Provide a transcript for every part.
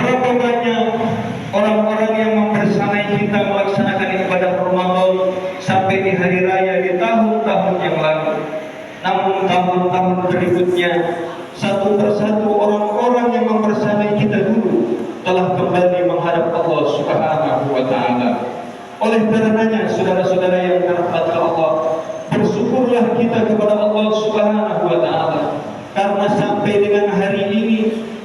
Berapa banyak orang-orang yang membersamai kita melaksanakan ibadah Ramadan sampai di hari raya di tahun-tahun yang lalu. Namun tahun-tahun berikutnya, satu persatu orang-orang yang membersamai kita dulu telah kembali menghadap Allah Subhanahu wa Ta'ala. Oleh karenanya, saudara-saudara yang dirahmati Allah, bersyukurlah kita kepada Allah Subhanahu wa Ta'ala, karena sampai dengan hari ini,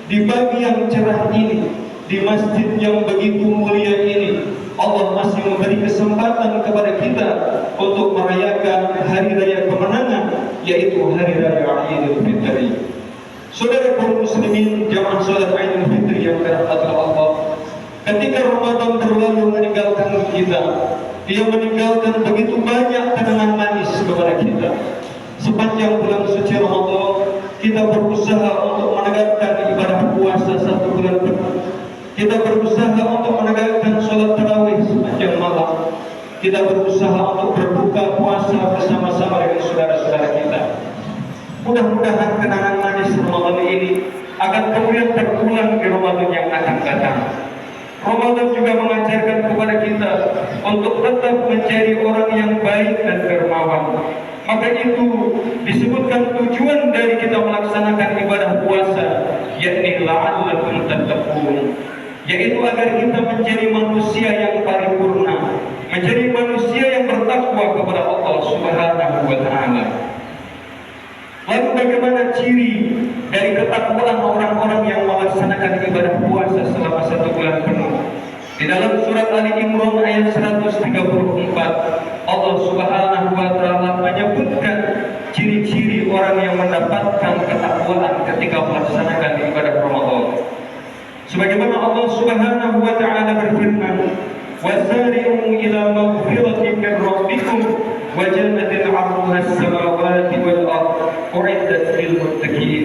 di pagi yang cerah ini, di masjid yang begitu mulia ini, Allah masih memberi kesempatan kepada kita untuk merayakan hari raya kemenangan, yaitu hari raya Idul Fitri. Saudara kaum muslimin, jamaah salat Idul Fitri yang dirahmati Allah, ketika Ramadan berlalu meninggalkan kita, dia meninggalkan begitu banyak kenangan manis kepada kita. Sepanjang bulan suci Ramadan, kita berusaha untuk menegakkan ibadah puasa 1 bulan penuh. Kita berusaha untuk menegakkan sholat tarawih sepanjang malam. Kita berusaha untuk berbuka puasa bersama-sama dengan saudara-saudara kita. Mudah-mudahan kenangan manis Ramadan ini akan kemudian terulang di Ramadan yang akan datang. Ramadan juga mengajarkan kepada kita untuk tetap mencari orang yang baik dan dermawan. Maka itu disebutkan tujuan dari kita melaksanakan ibadah puasa, yakni la'allakum tattaqun, yaitu agar kita menjadi manusia yang paripurna, menjadi manusia yang bertakwa kepada Allah Subhanahu wa Ta'ala. Lalu bagaimana ciri dari ketakwaan orang-orang yang melaksanakan ibadah puasa selama 1 bulan penuh? Di dalam surat Ali Imran ayat 134, Allah Subhanahu wa Ta'ala menyebutkan ciri-ciri orang yang mendapatkan ketakwaan ketika melaksanakan ibadah Ramadan. Sebagaimana Allah Subhanahu wa Ta'ala berfirman, "Wasari'u ila maghfiratin min rabbikum wa jannatin 'arduha as-samawati wal ardh u'iddat lil muttaqin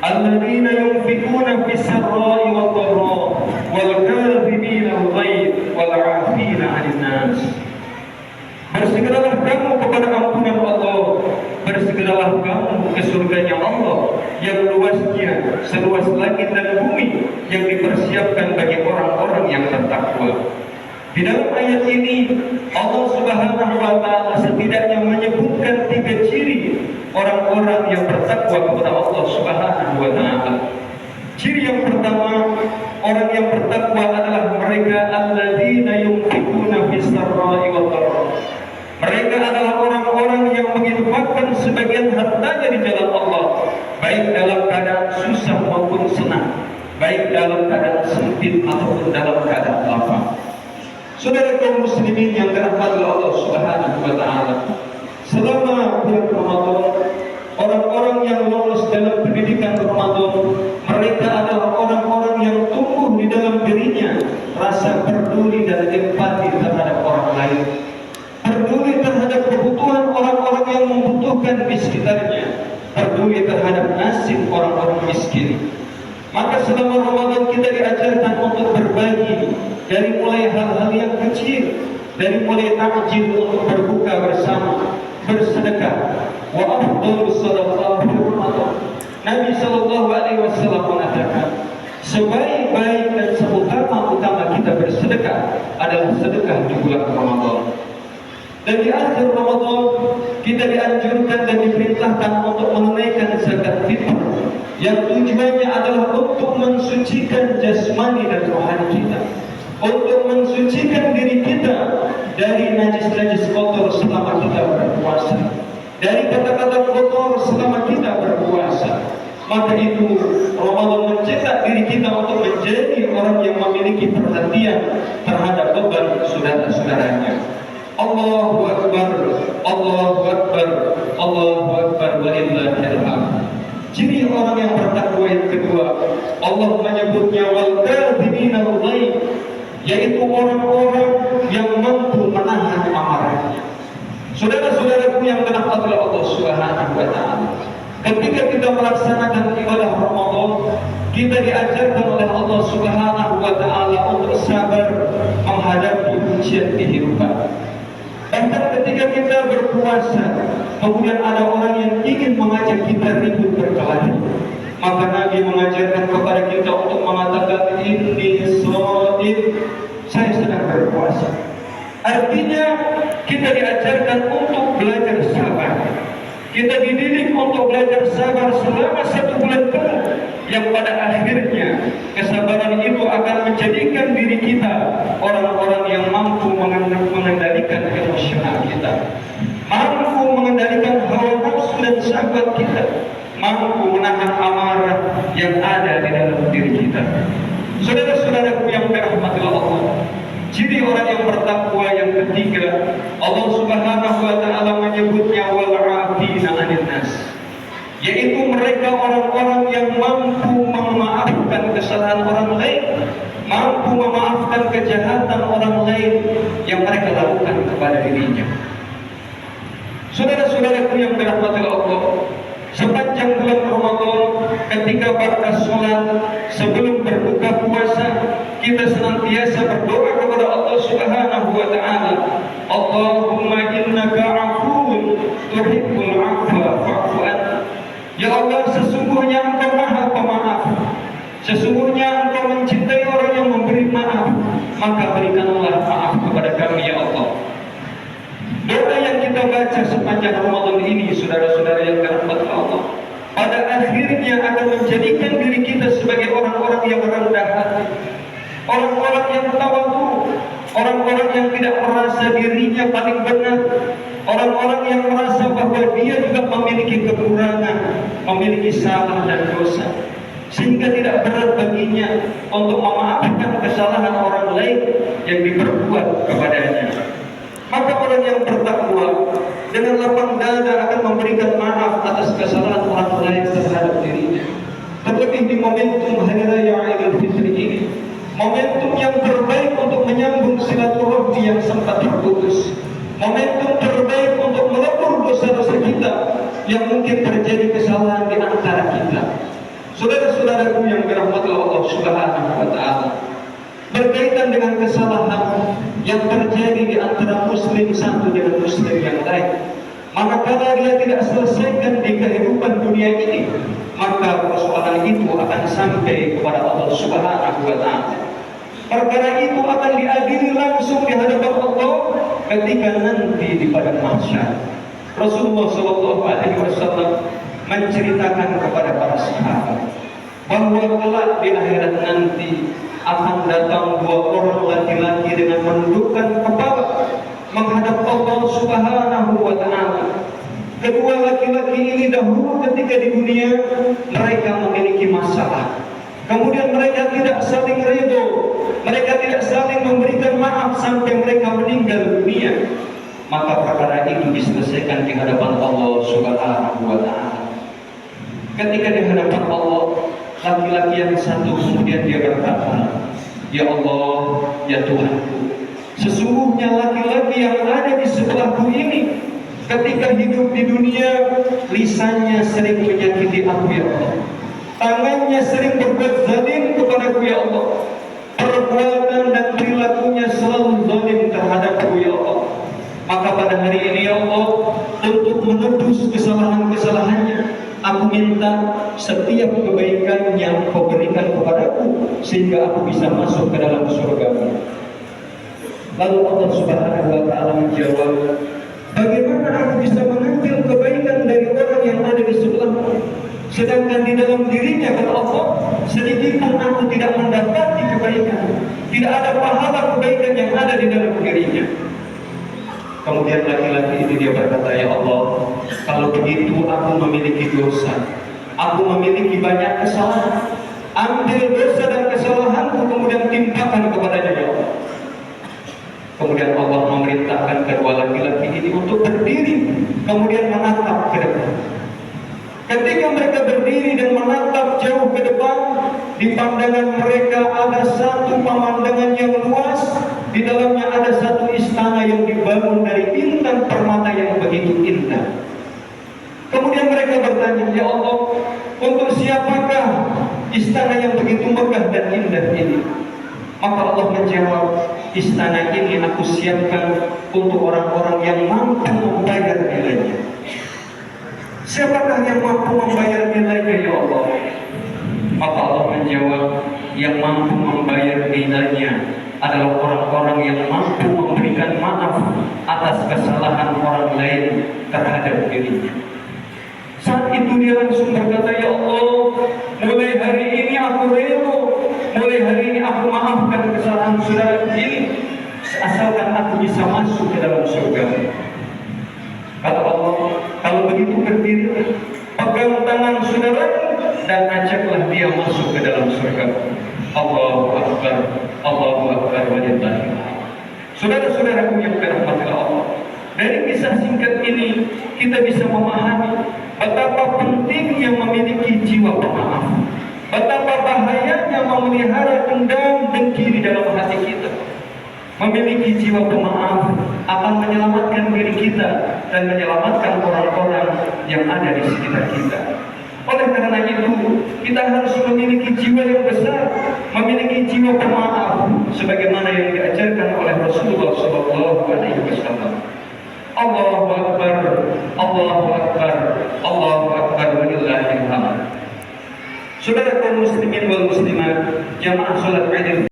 alladzina yunfiquna fis sarra'i wad dharra'i wal kadhibina al-ghayz wal 'afina 'anil nas." Bersegeralah kamu kepada ampunan Allah, bersegeralah kamu ke surganya Allah yang luasnya seluas langit dan bumi, yang dipersiapkan bagi orang-orang yang bertakwa. Di dalam ayat ini Allah Subhanahu wa Ta'ala setidaknya menyebutkan 3 ciri orang-orang yang bertakwa kepada Allah Subhanahu wa Ta'ala. Ciri yang pertama, orang yang bertakwa adalah mereka alladzina yunfiquna fis sarra'i wad dharra'i. Mereka adalah orang-orang yang menginfakkan sebagian hartanya di jalan Allah, baik dalam keadaan susah maupun senang, baik dalam keadaan sempit ataupun dalam keadaan lapang. Saudara kaum muslimin yang dirahmati Allah Subhanahu wa Ta'ala, selama bulan Ramadan, orang-orang yang lolos dalam pendidikan Ramadan, mereka adalah orang-orang yang tumbuh di dalam dirinya rasa peduli dan empati terhadap orang lain, peduli terhadap kebutuhan orang-orang yang membutuhkan di sekitarnya, peduli terhadap nasib orang-orang miskin. Maka selama Ramadan kita diajarkan untuk berbagi, dari mulai hal-hal yang kecil, dari mulai takjil untuk berbuka bersama, bersedekah. Wa afdhalus shadaqah fi Ramadan. Nabi sallallahu alaihi wasallam mengatakan, sebaik-baik dan seutama-utama kita bersedekah adalah sedekah di bulan Ramadan. Dan di akhir Ramadan kita dianjurkan dan diperintahkan untuk menunaikan zakat fitrah, yang tujuannya adalah untuk mensucikan jasmani dan rohani kita, untuk mensucikan diri kita dari najis-najis kotor selama kita berpuasa, dari kata-kata kotor selama kita berpuasa. Maka itu Ramadan mencetak diri kita untuk menjadi orang yang memiliki perhatian terhadap beban saudara-saudaranya. Allahu Akbar, Allahu Akbar, Allahu Akbar, walillahil hamd. Ciri orang yang bertakwa yang kedua, Allah menyebutnya wal kadhibina al-ghayz, yaitu orang-orang yang mampu menahan amarahnya. Saudara-saudaraku yang dirahmati Allah Subhanahu wa Ta'ala, ketika kita melaksanakan ibadah Ramadan, kita diajarkan oleh Allah Subhanahu wa Ta'ala untuk sabar menghadapi ujian kehidupan. Bahkan ketika kita berpuasa, kemudian ada orang yang ingin mengajak kita ribut berkelahi, maka Nabi mengajarkan kepada kita untuk mengatakan, inni Artinya kita diajarkan untuk belajar sabar. Kita dididik untuk belajar sabar selama 1 bulan penuh, yang pada akhirnya kesabaran itu akan menjadikan diri kita orang-orang yang mampu mengendalikan emosional kita, mampu mengendalikan hawa nafsu dan syahwat kita, mampu menahan amarah yang ada di dalam diri kita. Saudara-saudaraku yang dirahmati Allah, ciri orang yang bertakwa yang ketiga, Allah Subhanahu wa taala menyebutnya wal 'afina 'anil nas, yaitu mereka orang-orang yang mampu memaafkan kesalahan orang lain, mampu memaafkan kejahatan orang lain yang mereka lakukan kepada dirinya. Saudara-saudaraku yang dirahmati Allah, sepanjang bulan Ramadan, ketika pada sholat sebelum berbuka puasa, kita senantiasa berdoa kepada Allah Subhanahu wa taala, Allahumma innaka 'afuwun tuhibbul 'afwa fa'fu anna. Ya Allah, sesungguhnya Engkau Maha Pemaaf, sesungguhnya Engkau mencintai orang yang memberi maaf, maka berikanlah maaf kepada kami ya Allah. Doa yang kita baca sepanjang Ramadan ini, saudara-saudara yang dirahmati Allah, pada akhirnya akan menjadikan diri kita sebagai orang-orang yang rendah hati, orang-orang yang tawadhu, orang-orang yang tidak merasa dirinya paling benar, orang-orang yang merasa bahwa dia juga memiliki kekurangan, memiliki salah dan dosa, sehingga tidak berat baginya untuk memaafkan kesalahan orang lain yang diperbuat kepadanya. Maka orang yang bertakwa dengan lapang dada akan memberikan maaf atas kesalahan orang lain terhadap dirinya. Terlebih di momentum Hari Raya Idul Fitri ini, momentum yang terbaik untuk menyambung silaturahmi yang sempat terputus, momentum terbaik untuk melebur dosa-dosa kita yang mungkin terjadi kesalahan di antara kita. Saudara-saudaraku yang dirahmati Allah Subhanahu wa taala, berkaitan dengan kesalahan yang terjadi di antara muslim satu dengan muslim yang lain, manakala dia tidak selesaikan di kehidupan dunia ini, maka persoalan itu akan sampai kepada Allah Subhanahu wa taala. Perkara itu akan diadili langsung di hadapan Allah ketika nanti di padang mahsyar. Rasulullah sallallahu alaihi wasallam menceritakan kepada para sahabat bahwa kelak di akhirat nanti akan datang 2 orang laki-laki dengan menundukkan kepala menghadap Allah Subhanahu wa taala. Kedua laki-laki ini dahulu ketika di dunia mereka memiliki masalah, kemudian mereka tidak saling ridho, mereka tidak saling memberikan maaf sampai mereka meninggal dunia. Maka perkara itu diselesaikan di hadapan Allah Subhanahu wa taala. Ketika di hadapan Allah, laki-laki yang satu kemudian dia berkata, ya Allah, ya Tuhanku, sesungguhnya laki-laki yang ada di sebelahku ini ketika hidup di dunia, lisannya sering menyakiti aku ya Allah, tangannya sering berbuat zalim kepadaku ya Allah, perbuatan dan perilakunya selalu zalim terhadapku ya Allah. Maka pada hari ini ya Allah, untuk menebus kesalahan-kesalahannya, aku minta setiap kebaikan yang Kau berikan kepadaku sehingga aku bisa masuk ke dalam surga-Mu. Lalu Allah Subhanahu wa taala menjawab, bagaimana aku bisa mengambil kebaikan dari orang yang ada di sebelahmu, sedangkan di dalam dirinya kata Allah, sedikit pun aku tidak mendapati kebaikan, tidak ada pahala kebaikan yang ada di dalam dirinya. Kemudian laki-laki itu dia berkata, ya Allah, kalau begitu aku memiliki dosa, aku memiliki banyak kesalahan, ambil dosa dan kesalahanku kemudian timpakan kepadanya ya Allah. Kemudian Allah memerintahkan kedua laki-laki ini untuk berdiri, kemudian menatap ke depan. Ketika mereka berdiri dan menatap jauh ke depan, di pandangan mereka ada satu pemandangan yang luas, di dalamnya ada satu istana yang dibangun dari intan permata yang begitu indah. Kemudian mereka bertanya, ya Allah, untuk siapakah istana yang begitu megah dan indah ini? Maka Allah menjawab, istana ini aku siapkan untuk orang-orang yang mampu membayar nilainya. Siapakah yang mampu membayar nilainya ya Allah? Maka Allah menjawab, yang mampu membayar nilainya adalah orang-orang yang mampu memberikan maaf atas kesalahan orang lain terhadap dirinya. Saat itu dia langsung berkata, ya Allah, mulai hari ini aku rela, mulai hari ini aku maafkan kesalahan saudara ini, asalkan aku bisa masuk ke dalam surga. Kata Allah, kalau begitu berdiri, pegang tangan saudara dan ajaklah dia masuk ke dalam surga. Allahu Akbar, Allahu Akbar, walillahi. Saudara-saudaraku yang dirahmati Allah, dari kisah singkat ini kita bisa memahami betapa pentingnya memiliki jiwa pemaaf, betapa bahayanya memelihara dendam dengki di dalam hati kita. Memiliki jiwa pemaaf akan menyelamatkan diri kita dan menyelamatkan orang-orang yang ada di sekitar kita. Oleh karena itu, kita harus memiliki jiwa yang besar, memiliki jiwa pemaaf, sebagaimana yang diajarkan oleh Rasulullah SAW. Allahu Akbar, Allahu Akbar, Allahu Akbar, walillahil hamd. Saudara kaum muslimin wal muslimat, jamaah salat Id